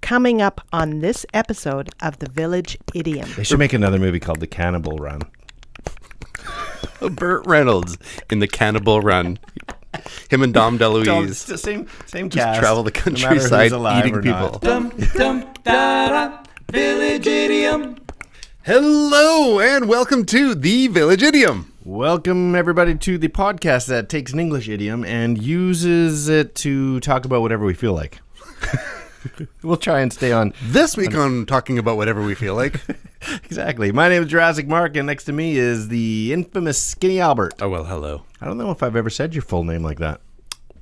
Coming up on this episode of The Village Idiom. They should make another movie called The Cannibal Run. Bert Reynolds in The Cannibal Run. Him and Dom DeLuise. It's the same Just cast, travel the no matter countryside who's alive eating or people. not. Village Idiom. Hello and welcome to The Village Idiom. Welcome, everybody, to the podcast that takes an English idiom and uses it to talk about whatever we feel like. We'll try and stay on. This week on talking about whatever we feel like. Exactly. My name is Jurassic Mark, and next to me is the infamous Skinny Albert. Oh, well, hello. I don't know if I've ever said your full name like that.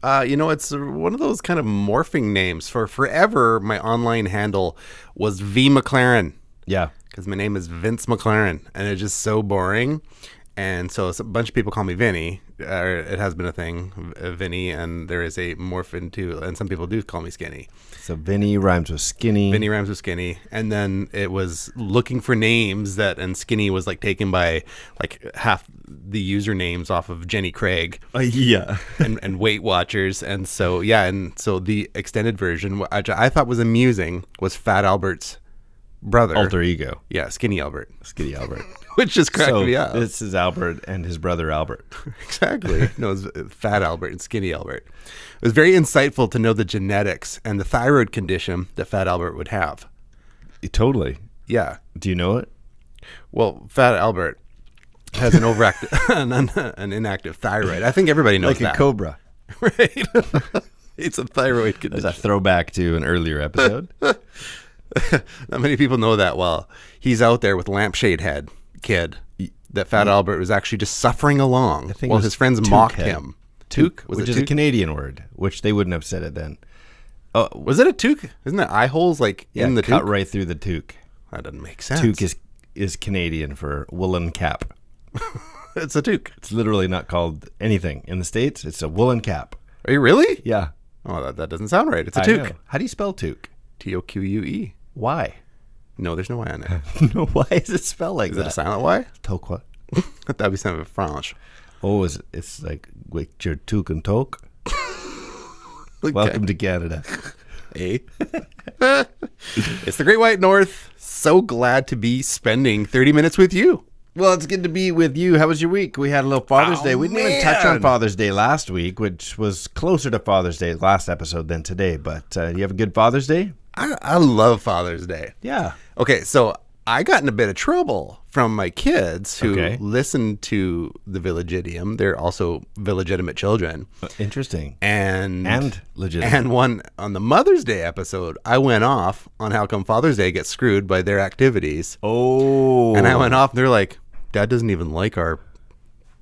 It's one of those kind of morphing names. For forever, my online handle was V McLaren. Yeah. Because my name is Vince McLaren, and it's just so boring. And so a bunch of people call me Vinny. It has been a thing, Vinny, and there is a morph into, and some people do call me Skinny. So Vinny rhymes with skinny. Vinny rhymes with skinny. And then it was looking for names and Skinny was like taken by like half the usernames off of Jenny Craig. Yeah. and Weight Watchers. And so, so the extended version, which I thought was amusing, was Fat Albert's brother. Alter ego. Yeah, Skinny Albert. Skinny Albert. Which just cracked me up. This is Albert and his brother Albert. Exactly. No, it was Fat Albert and Skinny Albert. It was very insightful to know the genetics and the thyroid condition that Fat Albert would have. Totally. Yeah. Do you know it? Well, Fat Albert has an overactive, an inactive thyroid. I think everybody knows that. Like a cobra. Right. It's a thyroid condition. That's a throwback to an earlier episode. Not many people know that. Well, he's out there with lampshade head kid. That Fat Albert was actually just suffering along while his friends mocked him. Toque? Which is a Canadian word, which they wouldn't have said it then. Oh, was it a toque? Isn't that eye holes in the cut toque? right through the toque. That doesn't make sense. Toque is Canadian for woolen cap. It's a toque. It's literally not called anything. In the States, it's a woolen cap. Are you really? Yeah. Oh, that doesn't sound right. It's a toque. How do you spell toque? T-O-Q-U-E. Why? No, there's no Y on it. No, why is it spelled like that? Is it a silent Y? Toque. That'd be something French. Oh, it's like with your toque and toque. Okay. Welcome to Canada. Hey. It's the Great White North. So glad to be spending 30 minutes with you. Well, it's good to be with you. How was your week? We had a little Father's Day. We didn't even touch on Father's Day last week, which was closer to Father's Day last episode than today. But you have a good Father's Day? I love Father's Day. Yeah. Okay, so I got in a bit of trouble from my kids who listened to the Village Idiom. They're also illegitimate children. Interesting. And legitimate. And one on the Mother's Day episode, I went off on how come Father's Day gets screwed by their activities. Oh. And I went off and they're like, Dad doesn't even like our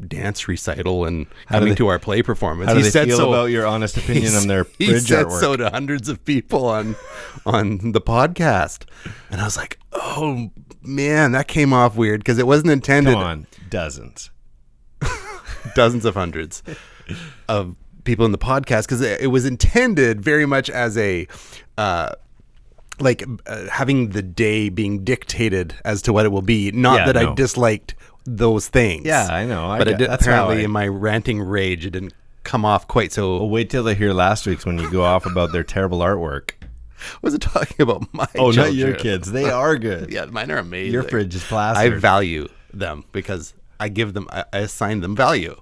dance recital and coming to our play performance. How do they feel about your honest opinion on their bridge He said artwork? so to hundreds of people on the podcast. And I was like, oh, man, that came off weird because it wasn't intended. Come on, dozens. Dozens of hundreds of people in the podcast because it was intended very much as a having the day being dictated as to what it will be. Not I disliked those things. Yeah, I know. But apparently in my ranting rage, it didn't come off quite so. Well, wait till they hear last week's when you go off about their terrible artwork. I wasn't talking about my children. Not your kids. They are good. Yeah, mine are amazing. Your fridge is plastered. I value them because I assign them value.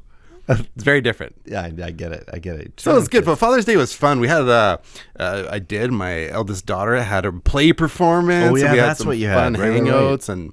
It's very different. Yeah, I get it. So it's good. But Father's Day was fun. We had my eldest daughter had a play performance. Oh yeah, we had that's some what you fun had. hangouts and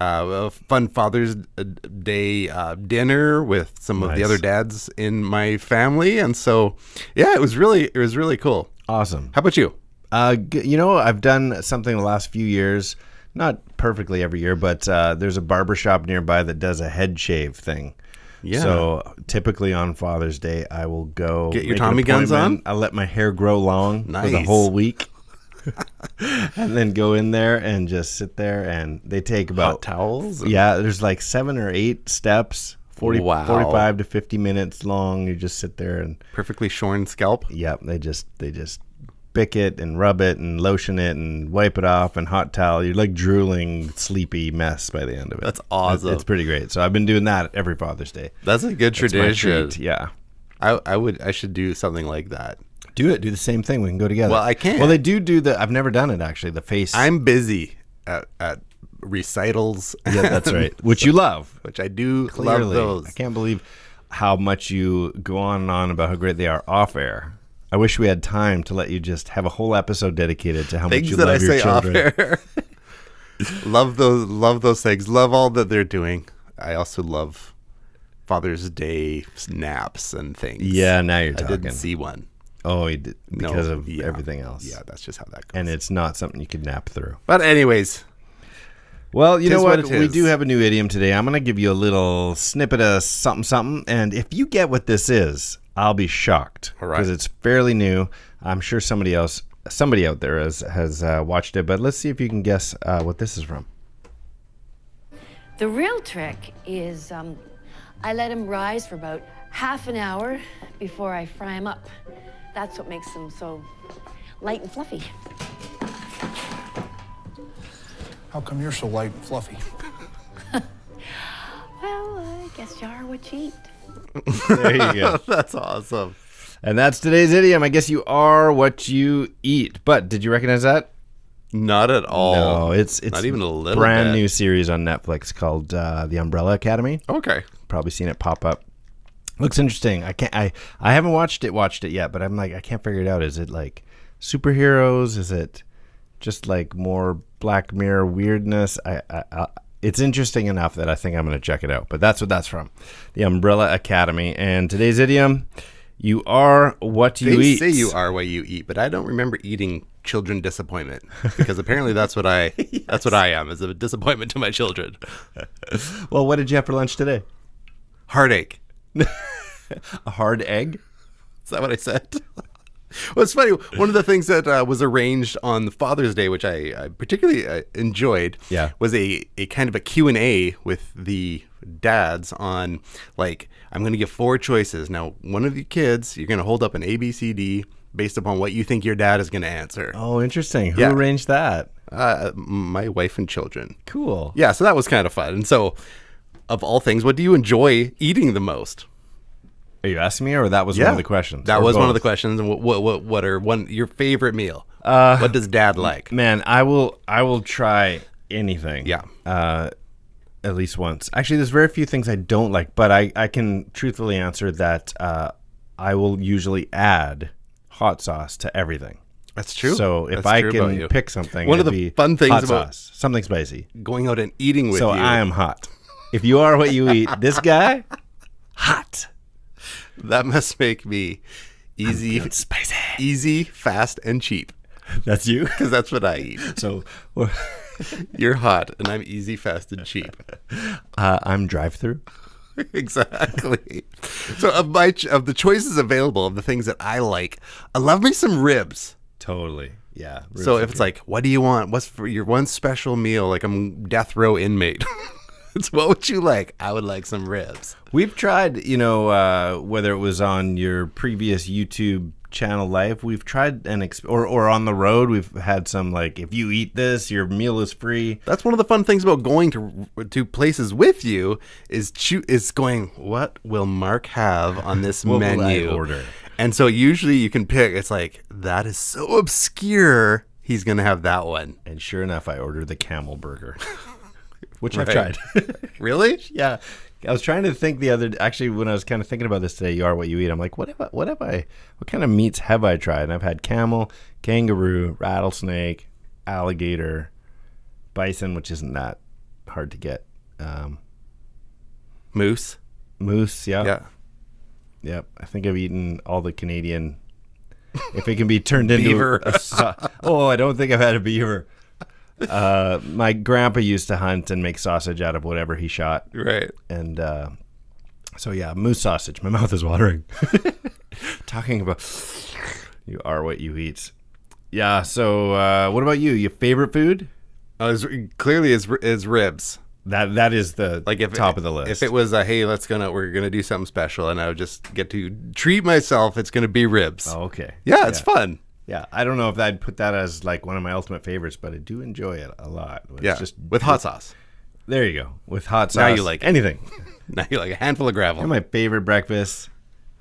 a fun Father's Day dinner with some of the other dads in my family. And so, yeah, it was really cool. Awesome. How about you? I've done something the last few years, not perfectly every year, but there's a barbershop nearby that does a head shave thing. Yeah. So typically on Father's Day, I will go get your Tommy guns on. I let my hair grow long for the whole week, and then go in there and just sit there. And they take about hot towels. There's like 7 or 8 steps. 45 to 50 minutes long. You just sit there and perfectly shorn scalp. Yep. They just pick it and rub it and lotion it and wipe it off and hot towel. You're like drooling, sleepy mess by the end of it. That's awesome. It's pretty great. So I've been doing that every Father's Day. That's a good tradition. Yeah. I should do something like that. Do it. Do the same thing. We can go together. Well, I can't. Well, they do the. I've never done it actually. The face. I'm busy at recitals. Yeah, that's right. Which you love. Which I do Clearly. love those. I can't believe how much you go on and on about how great they are off air. I wish we had time to let you just have a whole episode dedicated to how much you love your children. Off air. Love those things. Love all that they're doing. I also love Father's Day snaps and things. Yeah, now you're I talking. didn't see one. Oh, he did, because No, of everything else. Yeah, that's just how that goes. And it's not something you could nap through. But anyways, well, you know what? it We is. do have a new idiom today. I'm going to give you a little snippet of something, something. And if you get what this is, I'll be shocked. All right. Because it's fairly new. I'm sure somebody out there has watched it. But let's see if you can guess what this is from. The real trick is I let them rise for about half an hour before I fry them up. That's what makes them so light and fluffy. How come you're so light and fluffy? Well, I guess you are what you eat. There you go. that's awesome. And that's today's idiom. I guess you are what you eat. But did you recognize that? Not at all. No, it's not even a little brand bit. new series on Netflix called The Umbrella Academy. Okay. Probably seen it pop up. Looks interesting. I haven't watched it yet, but I'm like, I can't figure it out. Is it like superheroes? Is it just like more Black Mirror weirdness? It's interesting enough that I think I'm going to check it out. But that's what that's from. The Umbrella Academy. And today's idiom, you are what you eat. They say you are what you eat, but I don't remember eating children disappointment, because apparently that's what I am, is a disappointment to my children. Well, what did you have for lunch today? Heartache. A hard egg? Is that what I said? Well, it's funny. One of the things that was arranged on Father's Day, which I particularly enjoyed, was a kind of a Q&A with the dads on, like, I'm going to give 4 choices. Now, one of the kids, you're going to hold up an A, B, C, D based upon what you think your dad is going to answer. Oh, interesting. Who arranged that? My wife and children. Cool. Yeah, so that was kind of fun. And so, of all things, what do you enjoy eating the most? Are you asking me, or that was one of the questions? That Or was one of both? the questions. And what are your favorite meal? What does Dad like? Man, I will try anything. Yeah. At least once. Actually, there's very few things I don't like, but I can truthfully answer that I will usually add hot sauce to everything. That's true. So if That's I true about can you. pick something, One of it'd the be fun things hot about sauce, something spicy. going out and eating with So you. I am hot. If you are what you eat, this guy, hot. That must make me easy, Spicy. easy, fast, and cheap. That's you. Because that's what I eat. So You're hot, and I'm easy, fast, and cheap. I'm drive-through. Exactly. So of the choices available, of the things that I like, I love me some ribs. Totally. Yeah. So if it's like, what do you want? What's for your one special meal? Like I'm death row inmate. It's what would you like? I would like some ribs. We've tried, whether it was on your previous YouTube channel life, we've tried or on the road, we've had some like, if you eat this, your meal is free. That's one of the fun things about going to places with you is going, what will Mark have on this What will menu? I order? And so usually you can pick, it's like, that is so obscure, he's going to have that one. And sure enough, I ordered the camel burger, which Right. I've tried. Really? Yeah. I was trying to think actually when I was kind of thinking about this today, you are what you eat. I'm like, what kind of meats have I tried? And I've had camel, kangaroo, rattlesnake, alligator, bison, which isn't that hard to get. Moose. Moose. Yeah. Yeah. Yep. I think I've eaten all the Canadian, if it can be turned into Beaver. I don't think I've had a beaver. My grandpa used to hunt and make sausage out of whatever he shot. Right. And so, yeah, moose sausage. My mouth is watering. Talking about you are what you eat. Yeah, so what about you? Your favorite food? Clearly is ribs. That is the top of the list. If it was hey, we're gonna do something special, and I would just get to treat myself, it's gonna be ribs. Oh, okay. Yeah, it's fun. Yeah, I don't know if I'd put that as like one of my ultimate favorites, but I do enjoy it a lot. It's Yeah, just with hot sauce. There you go. With hot sauce. Now you like it. anything. Now you like a handful of gravel. One of my favorite breakfasts,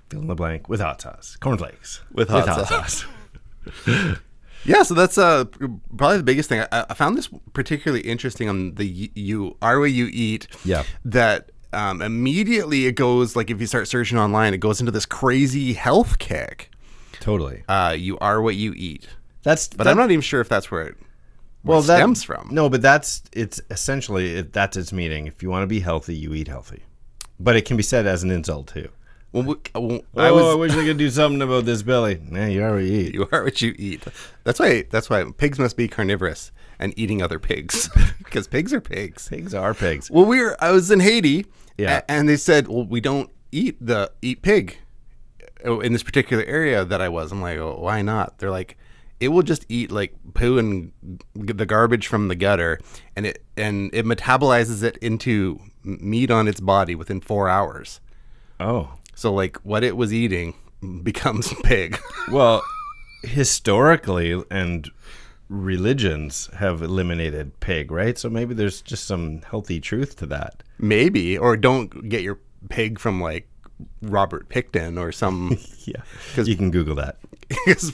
fill in the blank with hot sauce. Cornflakes. With hot sauce. Yeah, so that's probably the biggest thing. I found this particularly interesting on the You.Are.What.You.Eat. Yeah. That immediately it goes, like if you start searching online, it goes into this crazy health kick. Totally. You are what you eat. But I'm not even sure if that's where it stems from. No, but it's essentially that's its meaning. If you want to be healthy, you eat healthy. But it can be said as an insult too. Well, I wish I could do something about this belly. Nah, you are what you eat. You are what you eat. That's why pigs must be carnivorous and eating other pigs, because pigs are pigs. Pigs are pigs. Well, I was in Haiti, yeah, and they said, well, we don't eat pig in this particular area that I was. I'm like, oh, why not? They're like, it will just eat like poo and the garbage from the gutter, and it metabolizes it into meat on its body within 4 hours. Oh. So, like, what it was eating becomes pig. Well, historically, and religions have eliminated pig, right? So maybe there's just some healthy truth to that. Maybe. Or don't get your pig from, like, Robert Picton or some... Yeah, you can Google that. Because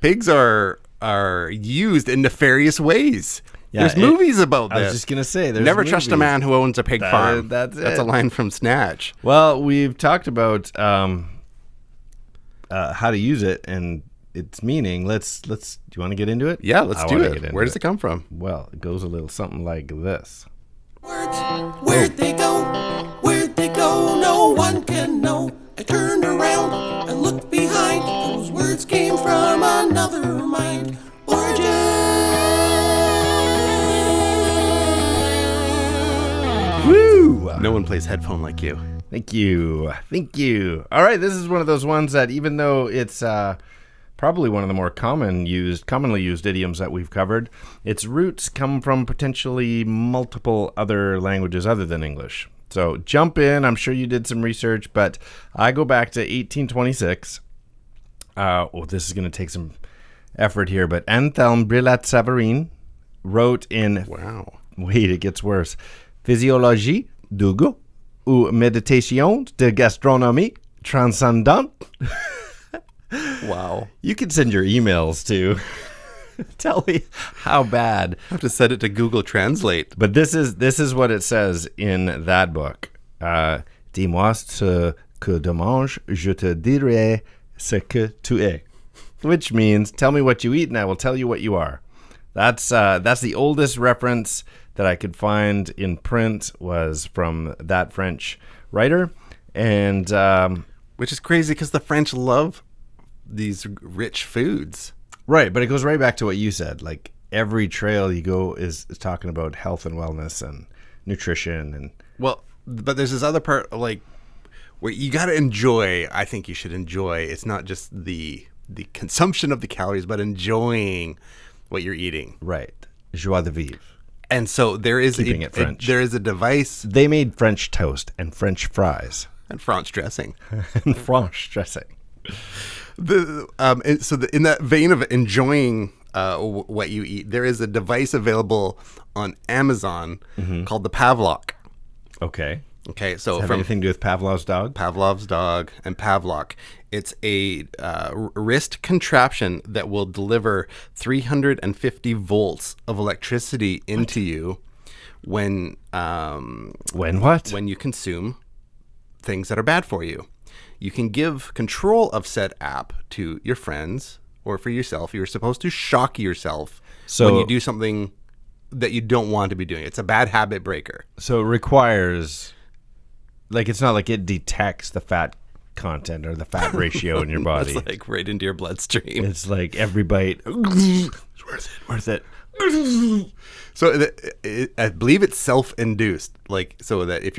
pigs are used in nefarious ways. Yeah, there's movies about this. I was just going to say, there's Never movies. Trust a Man Who Owns a Pig Farm. That's a line from Snatch. Well, we've talked about how to use it and its meaning. Do you want to get into it? Yeah, let's do it. Where does it come from? Well, it goes a little something like this. Words, where'd they go? Where'd they go? No one can know. I turned around and looked behind. Those words came from another mind. Origin. Woo! No one plays headphone like you. Thank you. All right, this is one of those ones that even though it's probably one of the more commonly used idioms that we've covered, its roots come from potentially multiple other languages other than English. So jump in. I'm sure you did some research, but I go back to 1826. This is going to take some effort here, but Anselme Brillat-Savarin wrote in... Wow. Wait, it gets worse. Physiologie du goût ou méditation de gastronomie transcendante. Wow. You can send your emails to tell me how bad. I have to set it to Google Translate. But this is what it says in that book. Dis-moi ce que tu manges, je te dirai ce que tu es. Which means, tell me what you eat and I will tell you what you are. That's the oldest reference that I could find in print was from that French writer. And which is crazy because the French love these rich foods. Right, but it goes right back to what you said. Like every trail you go is talking about health and wellness and nutrition. And well, but there's this other part like where you got to enjoy. I think you should enjoy. It's not just the consumption of the calories, but enjoying what you're eating. Right. Joie de vivre. And so there is there is a device. They made French toast and French fries and French dressing. And French dressing. In that vein of enjoying what you eat, there is a device available on Amazon called the Pavlok. Okay. So does it have anything to do with Pavlov's dog? Pavlov's dog and Pavlok. It's a wrist contraption that will deliver 350 volts of electricity into you when what? When you consume things that are bad for you. You can give control of said app to your friends or for yourself. You're supposed to shock yourself when you do something that you don't want to be doing. It's a bad habit breaker. So it requires, like, it's not like it detects the fat content or the fat ratio in your body. It's like right into your bloodstream. It's like every bite, it's worth it. So I believe it's self-induced, like so that if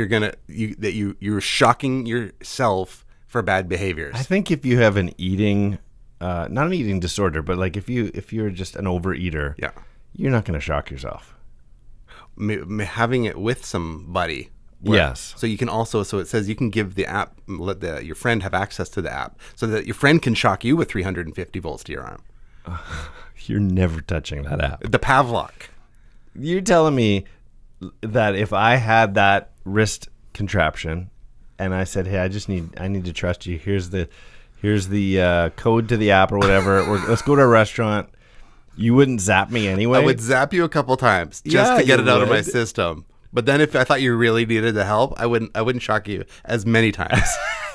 you're shocking yourself for bad behaviors. I think if you have an eating, not an eating disorder, but like if you're just an overeater, yeah, you're not going to shock yourself. Having it with somebody. Yes. So you can also, so it says you can give the app, let your friend have access to the app so that your friend can shock you with 350 volts to your arm. You're never touching that app. The Pavlok. You're telling me that if I had that wrist contraption and I said, hey, I need to trust you. Here's the code to the app or whatever. Let's go to a restaurant. You wouldn't zap me anyway. I would zap you a couple times just to get it out of my system. But then if I thought you really needed the help, I wouldn't shock you as many times.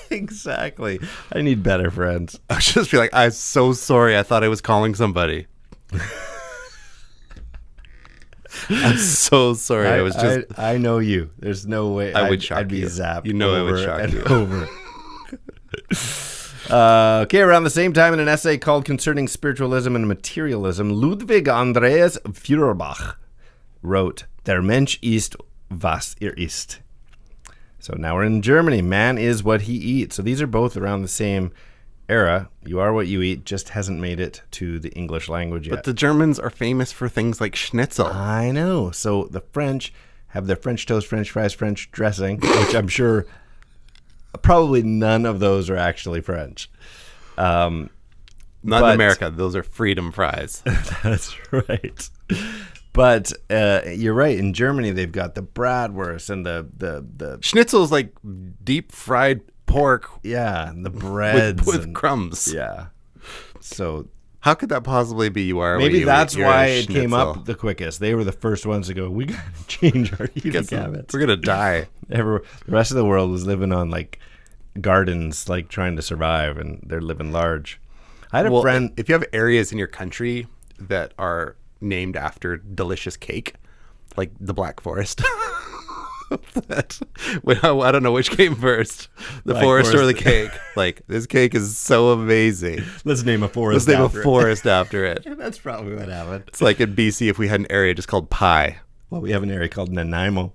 Exactly. I need better friends. I would just be like, I'm so sorry. I thought I was calling somebody. I'm so sorry. I know you. There's no way I'd be zapped. You know, I would shock you. Over. Okay, around the same time in an essay called Concerning Spiritualism and Materialism, Ludwig Andreas Feuerbach wrote, Der Mensch ist, was ist. So now we're in Germany. Man is what he eats. So these are both around the same era. You are what you eat just hasn't made it to the English language yet. But the Germans are famous for things like schnitzel. I know. So the French have their French toast, French fries, French dressing, which I'm sure probably none of those are actually French. Not in America. Those are freedom fries. That's right. But you're right. In Germany, they've got the bratwurst and the schnitzel is like deep fried pork. Yeah, and the breads with crumbs. Yeah. So how could that possibly be? Maybe that's why it came up the quickest. They were the first ones to go, we got to change our eating habits. We're gonna die. The rest of the world was living on like gardens, like trying to survive, and they're living large. I had a friend. If you have areas in your country that are named after delicious cake, like the Black Forest. I don't know which came first, the forest or the cake. Like, this cake is so amazing. Let's name a forest. After it. Yeah, that's probably what happened. It's like in BC if we had an area just called Pie. Well, we have an area called Nanaimo.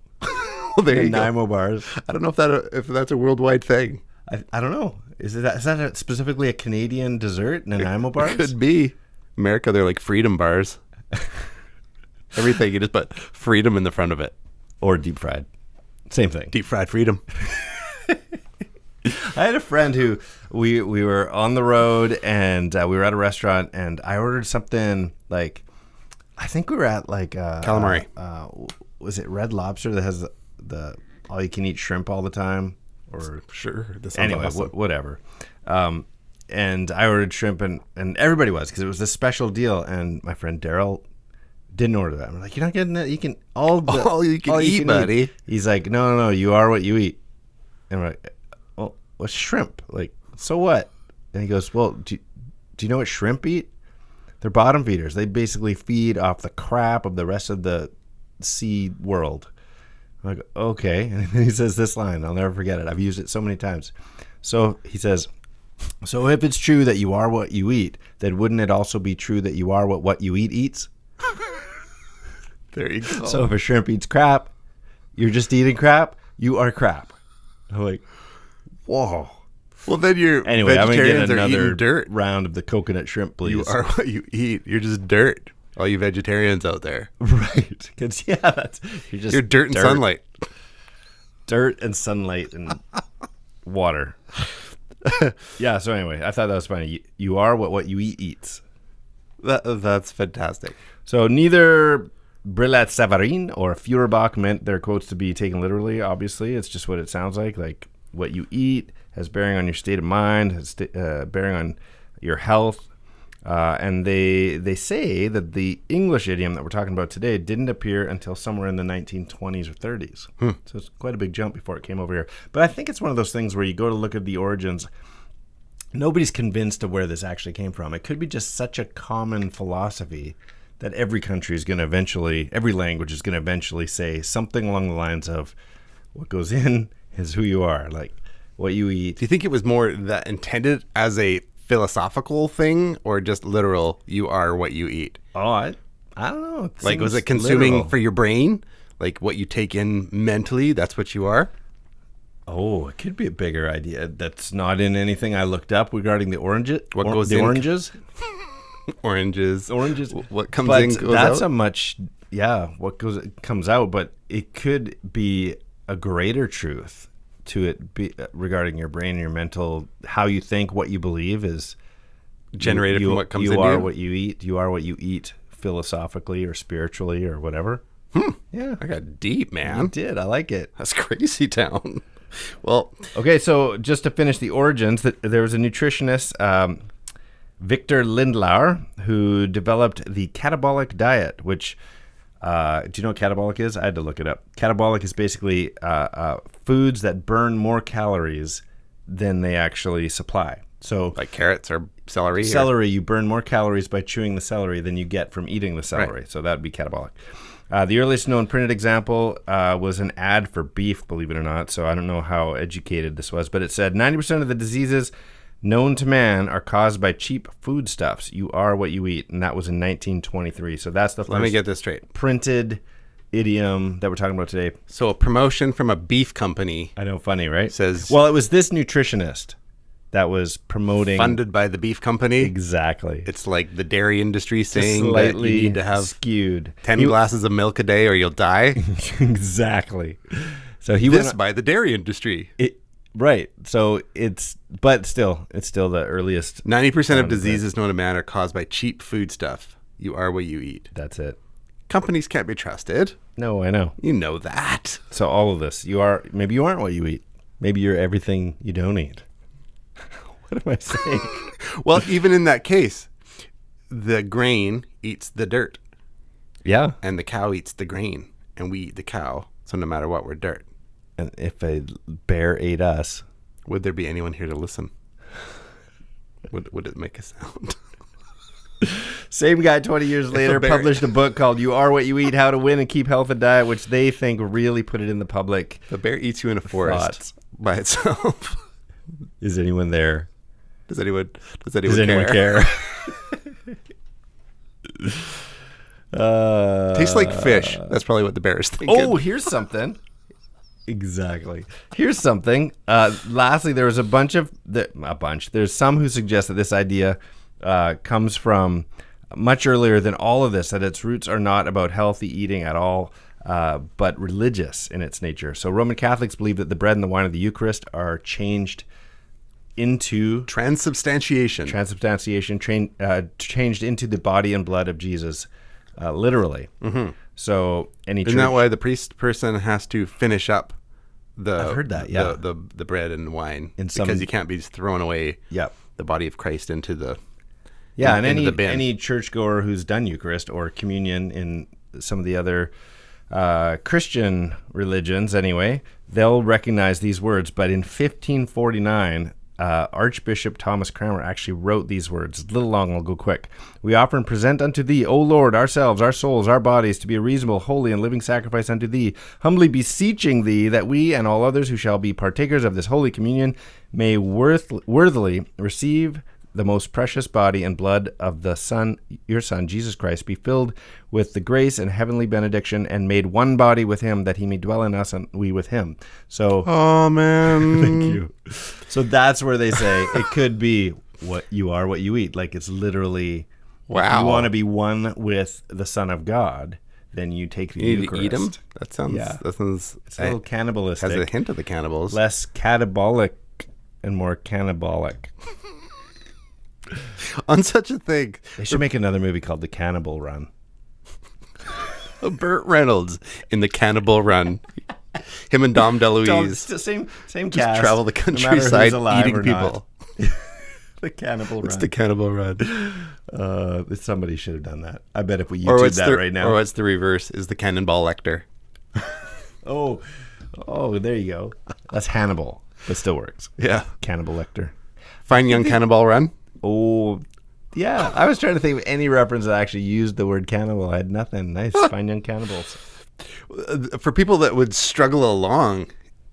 Well, there Nanaimo you go. bars. I don't know if that's a worldwide thing. I don't know. Is that specifically a Canadian dessert? Nanaimo bars? It could be. America, they're like freedom bars. Everything, you just put freedom in the front of it. Or deep fried. Same thing. Deep fried freedom. I had a friend who we were on the road and we were at a restaurant and I ordered something like, I think we were at like calamari. Was it Red Lobster that has the all you can eat shrimp all the time? Or sure. Anyway, whatever. And I ordered shrimp and everybody was, because it was a special deal. And my friend Daryl didn't order that. I'm like, you're not getting that. You can all you can eat, buddy. He's like, no. You are what you eat. And we're like, well, what's shrimp? Like, so what? And he goes, well, do you know what shrimp eat? They're bottom feeders. They basically feed off the crap of the rest of the sea world. I'm like, okay. And he says this line. I'll never forget it. I've used it so many times. So he says, so if it's true that you are what you eat, then wouldn't it also be true that you are what you eat eats? There you go. So if a shrimp eats crap, you're just eating crap, you are crap. I'm like, whoa. Well, then you're anyway, I'm going to get another dirt. round of the coconut shrimp, please. You are what you eat. You're just dirt. All you vegetarians out there. Right. Because, you're dirt and sunlight. Dirt and sunlight and water. Yeah, so anyway, I thought that was funny. You are what you eat eats. That's fantastic. So neither Brillat Savarin or Feuerbach meant their quotes to be taken literally, obviously. It's just what it sounds like. Like, what you eat has bearing on your state of mind, has bearing on your health. And they say that the English idiom that we're talking about today didn't appear until somewhere in the 1920s or 30s. So it's quite a big jump before it came over here. But I think it's one of those things where you go to look at the origins, nobody's convinced of where this actually came from. It could be just such a common philosophy that every country is going to eventually, every language is going to eventually say something along the lines of, what goes in is who you are, like what you eat. Do you think it was more that intended as a philosophical thing or just literal, you are what you eat? Oh, I don't know. Like, was it consuming literal for your brain? Like, what you take in mentally, that's what you are? Oh, it could be a bigger idea that's not in anything I looked up regarding the oranges. What goes in? Oranges? Oranges. What comes but in goes that's out? What comes out, but it could be a greater truth to it be regarding your brain, your mental, how you think, what you believe is generated from what comes in. You are what you eat. You are what you eat philosophically or spiritually or whatever. Yeah. I got deep, man. You did. I like it. That's crazy town. Well, okay, so just to finish the origins, there was a nutritionist, Victor Lindauer, who developed the catabolic diet, which, do you know what catabolic is? I had to look it up. Catabolic is basically foods that burn more calories than they actually supply. So, like carrots or celery? Celery, you burn more calories by chewing the celery than you get from eating the celery. Right. So that would be catabolic. The earliest known printed example was an ad for beef, believe it or not. So I don't know how educated this was, but it said 90% of the diseases known to man are caused by cheap foodstuffs. You are what you eat. And that was in 1923. So that's the first Let me get this straight. printed idiom that we're talking about today. So a promotion from a beef company. I know, funny, right? Says, well, it was this nutritionist that was promoting. Funded by the beef company. Exactly. It's like the dairy industry saying slightly that you need to have skewed 10 glasses of milk a day or you'll die. Exactly. So he This went by the dairy industry. Right. So it's still the earliest. 90% of diseases known to man are caused by cheap food stuff. You are what you eat. That's it. Companies can't be trusted. No, I know. You know that. So all of this, maybe you aren't what you eat. Maybe you're everything you don't eat. What am I saying? Well, even in that case, the grain eats the dirt. Yeah. And the cow eats the grain. And we eat the cow. So no matter what, we're dirt. And if a bear ate us, would there be anyone here to listen? Would it make a sound? Same guy 20 years later published a book called You Are What You Eat, How to Win and Keep Health and Diet, which they think really put it in the public. The bear eats you in a forest by itself. Is anyone there? Does anyone care? Tastes like fish. That's probably what the bear is thinking. Oh, here's something. Exactly. Here's something. Lastly, there was there's some who suggest that this idea comes from much earlier than all of this, that its roots are not about healthy eating at all, but religious in its nature. So Roman Catholics believe that the bread and the wine of the Eucharist are changed into transubstantiation, changed into the body and blood of Jesus, literally. Mm-hmm. So isn't that why the priest person has to finish up I've heard that, yeah, the bread and wine because you can't be just throwing away the body of Christ into the and any churchgoer who's done Eucharist or communion in some of the other Christian religions, anyway, they'll recognize these words. But in 1549. Archbishop Thomas Cranmer actually wrote these words. It's a little long, I'll go quick. We offer and present unto thee, O Lord, ourselves, our souls, our bodies, to be a reasonable, holy, and living sacrifice unto thee, humbly beseeching thee that we and all others who shall be partakers of this holy communion may worthily receive the most precious body and blood of the Son, your Son, Jesus Christ, be filled with the grace and heavenly benediction, and made one body with him, that he may dwell in us and we with him. So, amen. Thank you. So that's where they say it could be what you are, what you eat. Like, it's literally, if you want to be one with the Son of God, then you take the Eucharist. You eat him? That sounds it's a little cannibalistic. Has a hint of the cannibals. Less catabolic and more cannibalic. On such a thing, they should make another movie called The Cannibal Run. Bert Reynolds in The Cannibal Run. Him and Dom DeLuise. Same just cast. Travel the countryside eating people. The Cannibal Run. It's The Cannibal Run. Somebody should have done that. I bet if we YouTube that right now. Or what's the reverse? Is the Cannonball Lecter. Oh, there you go. That's Hannibal, but still works. Yeah. Cannibal Lecter. Fine Young Cannonball Run. Oh, yeah. I was trying to think of any reference that actually used the word cannibal. I had nothing. Nice. Fine Young Cannibals. For people that would struggle along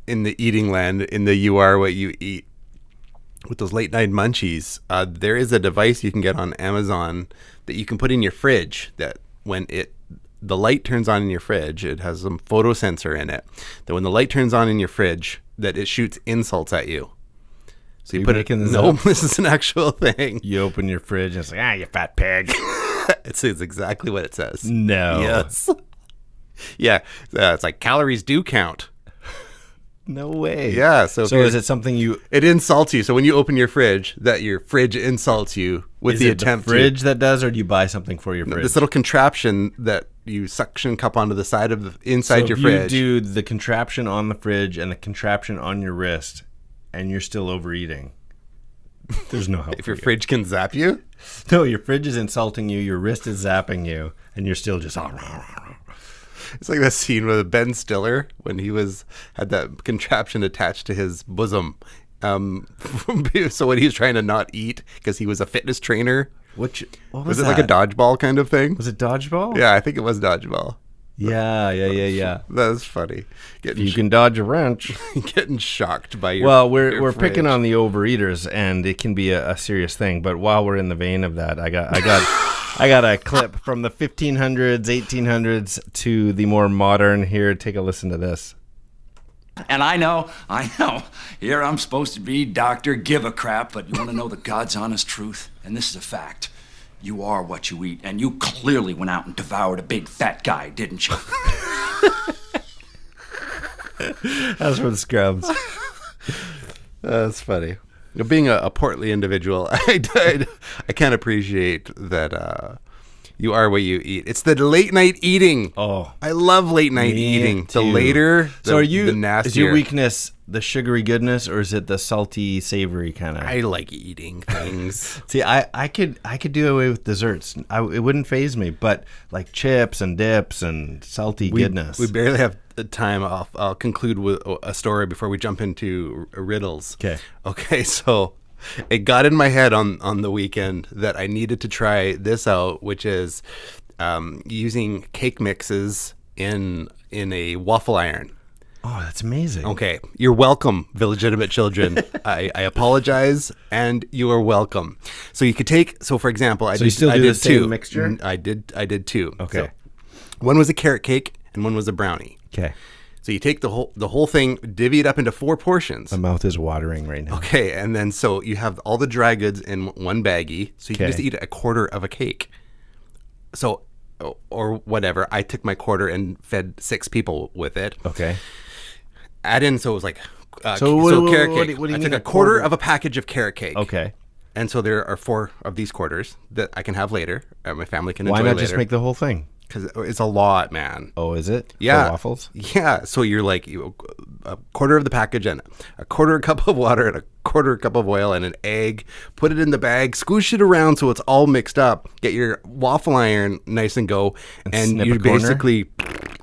in the eating land, in the You Are What You Eat, with those late night munchies, there is a device you can get on Amazon that you can put in your fridge that when the light turns on in your fridge, it has some photo sensor in it, that when the light turns on in your fridge, that it shoots insults at you. So you put it in. No, this is an actual thing. You open your fridge and it's like, you fat pig. It says exactly what it says. No. Yes. Yeah. It's like calories do count. No way. Yeah. So is it something it insults you? So when you open your fridge, that your fridge insults you with the attempt the fridge that does, or do you buy something for your fridge? This little contraption that you suction cup onto the side of inside your fridge. You do the contraption on the fridge and the contraption on your wrist, and you're still overeating. There's no help. If your fridge can zap you? No, your fridge is insulting you, your wrist is zapping you, and you're still just... It's like that scene with Ben Stiller when he had that contraption attached to his bosom. So when he was trying to not eat because he was a fitness trainer. What was it, like a dodgeball kind of thing? Was it dodgeball? Yeah, I think it was dodgeball. Yeah. That was funny. You can dodge a wrench. Getting shocked by your Well, we're your picking fridge. on the overeaters, and it can be a serious thing. But while we're in the vein of that, I got a clip from the 1500s, 1800s to the more modern. Here, take a listen to this. And I know. Here I'm supposed to be Dr. Give a Crap, but you want to know the God's honest truth? And this is a fact. You are what you eat, and you clearly went out and devoured a big fat guy, didn't you? That's from Scrubs. That's funny. Being a portly individual, I can't appreciate that you are what you eat. It's the late night eating. Oh, I love late night eating. Too. The later, the nastier. Is your weakness the sugary goodness, or is it the salty, savory kind of? I like eating things. See, I could do away with desserts. It wouldn't faze me, but like chips and dips and salty goodness. We barely have the time. I'll conclude with a story before we jump into riddles. Okay. So it got in my head on the weekend that I needed to try this out, which is using cake mixes in a waffle iron. Oh, that's amazing. Okay. You're welcome, illegitimate children. I apologize, and you are welcome. So you could for example, I did the same two. Mixture? I did two. Okay. So one was a carrot cake and one was a brownie. Okay. So you take the whole thing, divvy it up into 4 portions. My mouth is watering right now. Okay, and then so you have all the dry goods in one baggie, so you can just eat a quarter of a cake. So, or whatever. I took my quarter and fed 6 people with it. Okay. Add in, so it was like carrot cake. What do you I mean took a quarter of a package of carrot cake. Okay. And so there are 4 of these quarters that I can have later. My family can enjoy later. Why not later. just make the whole thing? Because it's a lot, man. Oh, is it? Yeah. For waffles? Yeah. So you're like a quarter of the package and a quarter cup of water and a quarter cup of oil and an egg. Put it in the bag, squish it around so it's all mixed up. Get your waffle iron nice and go. And you basically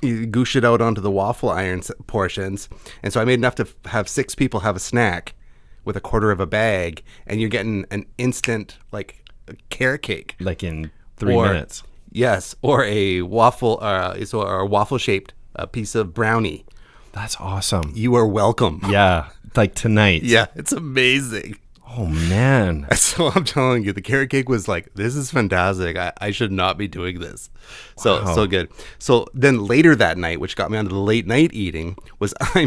you goosh it out onto the waffle iron portions. And so I made enough to have 6 people have a snack with a quarter of a bag. And you're getting an instant like carrot cake. Like in 3 minutes. Yes, or a waffle, or a waffle-shaped piece of brownie. That's awesome. You are welcome. Yeah, like tonight. Yeah, it's amazing. Oh, man. So I'm telling you, the carrot cake was like, this is fantastic. I should not be doing this. So good. So then later that night, which got me onto the late night eating, was I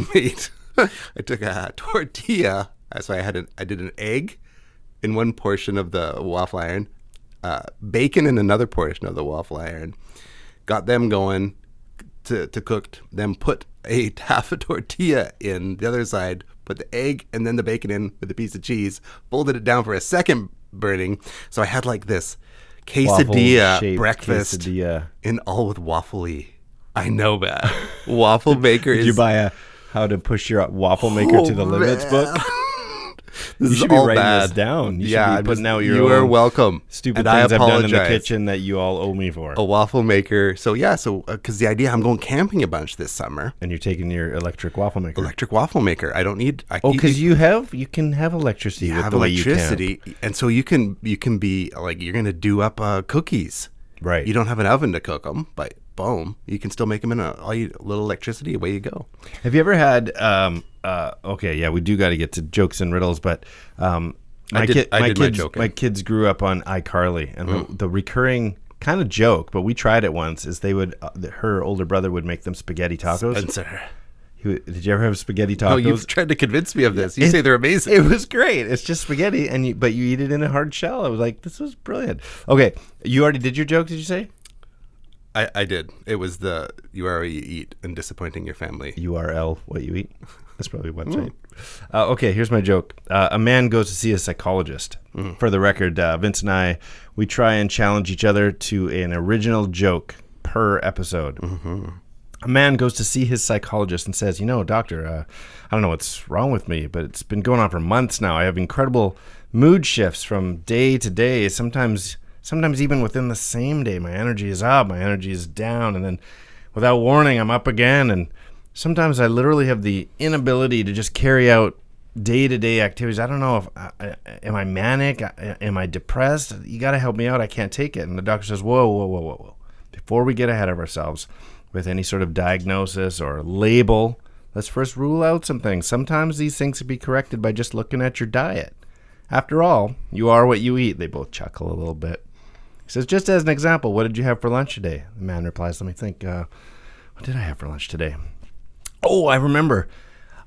took a tortilla. So I did an egg in one portion of the waffle iron. Bacon in another portion of the waffle iron, got them going to cooked, then put half a tortilla in the other side, put the egg and then the bacon in with a piece of cheese, folded it down for a second burning. So I had like this quesadilla breakfast in all with waffle-y. I know, man. Waffle maker Did you buy How to Push Your Waffle Maker to the Limits book? You should be writing this down. You should be putting out your You are welcome. Stupid things I've done in the kitchen that you all owe me for. A waffle maker. So because the idea, I'm going camping a bunch this summer. And you're taking your electric waffle maker. Electric waffle maker. I don't need. Because you can have electricity with the way you camp. And so you can be like, you're going to do up cookies. Right. You don't have an oven to cook them, but boom, you can still make them in a little electricity. Away you go. Have you ever had? Okay, yeah, we do got to get to jokes and riddles, but my kids grew up on iCarly, and the recurring kind of joke, but we tried it once. Is they would her older brother would make them spaghetti tacos. Spencer. Did you ever have spaghetti tacos? No, you've tried to convince me of this. You say they're amazing. It was great. It's just spaghetti, but you eat it in a hard shell. I was like, this was brilliant. Okay, you already did your joke, did you say? I did. It was the You Are What You Eat and disappointing your family. URL What You Eat. That's probably a website. Okay, here's my joke. A man goes to see a psychologist. For the record, Vince and I, we try and challenge each other to an original joke per episode. A man goes to see his psychologist and says, doctor, I don't know what's wrong with me, but it's been going on for months now. I have incredible mood shifts from day to day. Sometimes even within the same day, my energy is up, my energy is down, and then without warning, I'm up again. And sometimes I literally have the inability to just carry out day-to-day activities. I don't know if am I manic? Am I depressed? You got to help me out. I can't take it. And the doctor says, whoa. Before we get ahead of ourselves with any sort of diagnosis or label, let's first rule out some things. Sometimes these things can be corrected by just looking at your diet. After all, you are what you eat. They both chuckle a little bit. He says, just as an example, what did you have for lunch today? The man replies, let me think. What did I have for lunch today? Oh, I remember.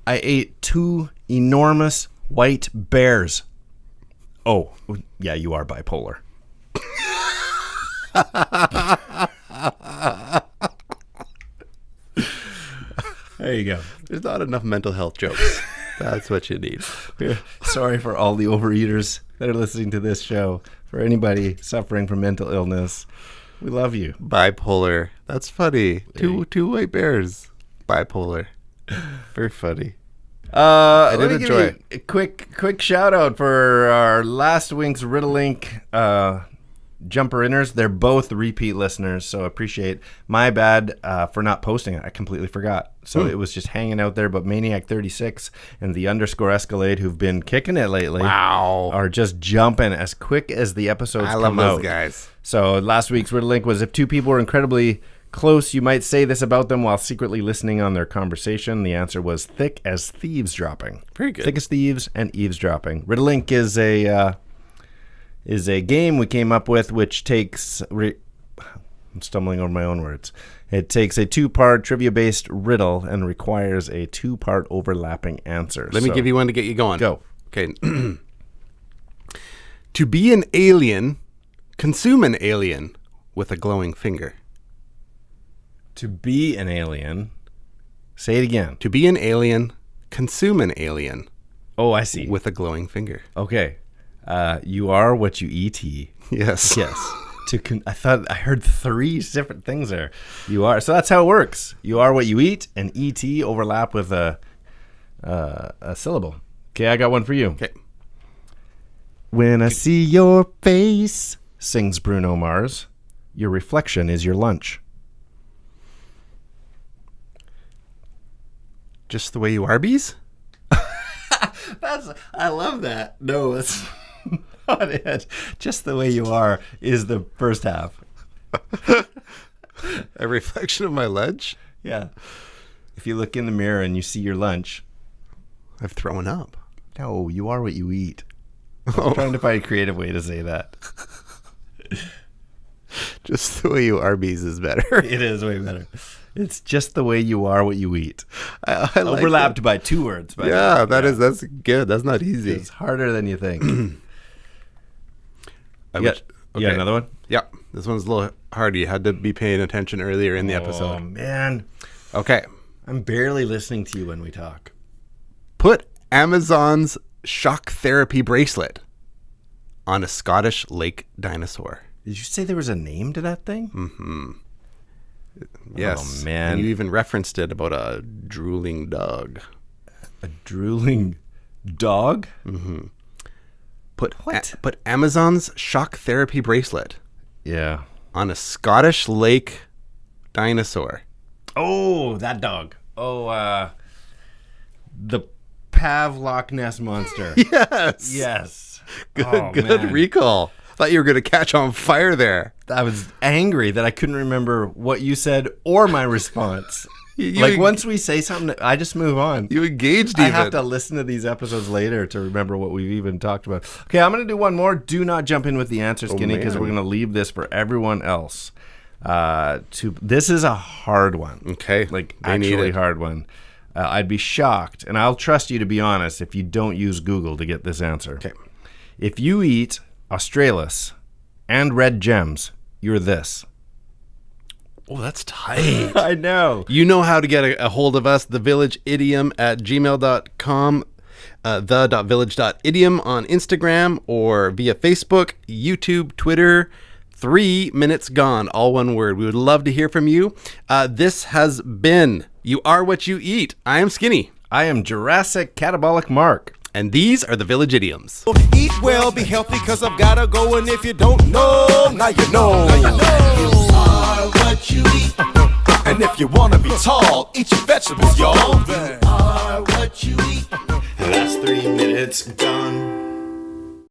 I ate 2 enormous white bears. Oh, yeah, you are bipolar. There you go. There's not enough mental health jokes. That's what you need. Sorry for all the overeaters that are listening to this show. For anybody suffering from mental illness, we love you. Bipolar. That's funny. Two white bears. Bipolar. Very funny. I did enjoy a quick shout out for our last week's Riddlink jumper inners. They're both repeat listeners, so appreciate. My bad for not posting it. I completely forgot. So it was just hanging out there. But Maniac36 and the _Escalade, who've been kicking it lately, are just jumping as quick as the episodes come out. I love those guys. So last week's Riddlink was, if 2 people were incredibly close, you might say this about them while secretly listening on their conversation. The answer was thick as thieves dropping. Very good. Thick as thieves and eavesdropping. Riddlink is a game we came up with, which takes I'm stumbling over my own words. It takes a 2-part trivia-based riddle and requires a 2-part overlapping answer. Let me give you one to get you going. Go. Okay. To be an alien, consume an alien with a glowing finger. To be an alien. Say it again. To be an alien, consume an alien. Oh, I see. With a glowing finger. Okay. You are what you eat. Yes. Yes. I thought I heard 3 different things there. You are. So that's how it works. You are what you eat, and ET overlap with a syllable. Okay, I got one for you. Okay. When I see your face, sings Bruno Mars, your reflection is your lunch. Just the way you are, bees? I love that. No, that's not it. Just the way you are is the first half. A reflection of my lunch? Yeah. If you look in the mirror and you see your lunch, I've thrown up. No, you are what you eat. I'm trying to find a creative way to say that. Just the way you are, bees is better. It is way better. It's just the way you are what you eat. I like overlapped that. by 2 words. Yeah, that's good. That's not easy. It's harder than you think. Okay. Yeah, another one? Yeah, this one's a little hard. You had to be paying attention earlier in the episode. Oh, man. Okay. I'm barely listening to you when we talk. Put Amazon's shock therapy bracelet on a Scottish lake dinosaur. Did you say there was a name to that thing? Mm-hmm. Yes. Oh, man. And you even referenced it about a drooling dog. A drooling dog? Mm-hmm. Put Amazon's shock therapy bracelet. Yeah. On a Scottish lake dinosaur. Oh, that dog. Oh, the Pavlok Ness monster. Yes. Yes. Good recall. Thought you were going to catch on fire there. I was angry that I couldn't remember what you said or my response. Once we say something, I just move on. You engaged I even. have to listen to these episodes later to remember what we've even talked about. Okay, I'm going to do one more. Do not jump in with the answer, Skinny, because we're going to leave this for everyone else. This is a hard one. Okay. Actually hard one. I'd be shocked, and I'll trust you to be honest if you don't use Google to get this answer. Okay. If you eat Australis and red gems, you're this. Oh, that's tight. I know. You know how to get a hold of us, thevillageIdiom@gmail.com, the.village.idiom on Instagram, or via Facebook, YouTube, Twitter. 3 minutes gone, all one word. We would love to hear from you. This has been You Are What You Eat. I am Skinny. I am Jurassic Catabolic Mark. And these are the Village Idioms. Eat well, be healthy, cause I've gotta go. And if you don't know, now you know. You are what you eat. And if you wanna be tall, eat your vegetables, y'all. You are what you eat. That's 3 minutes gone.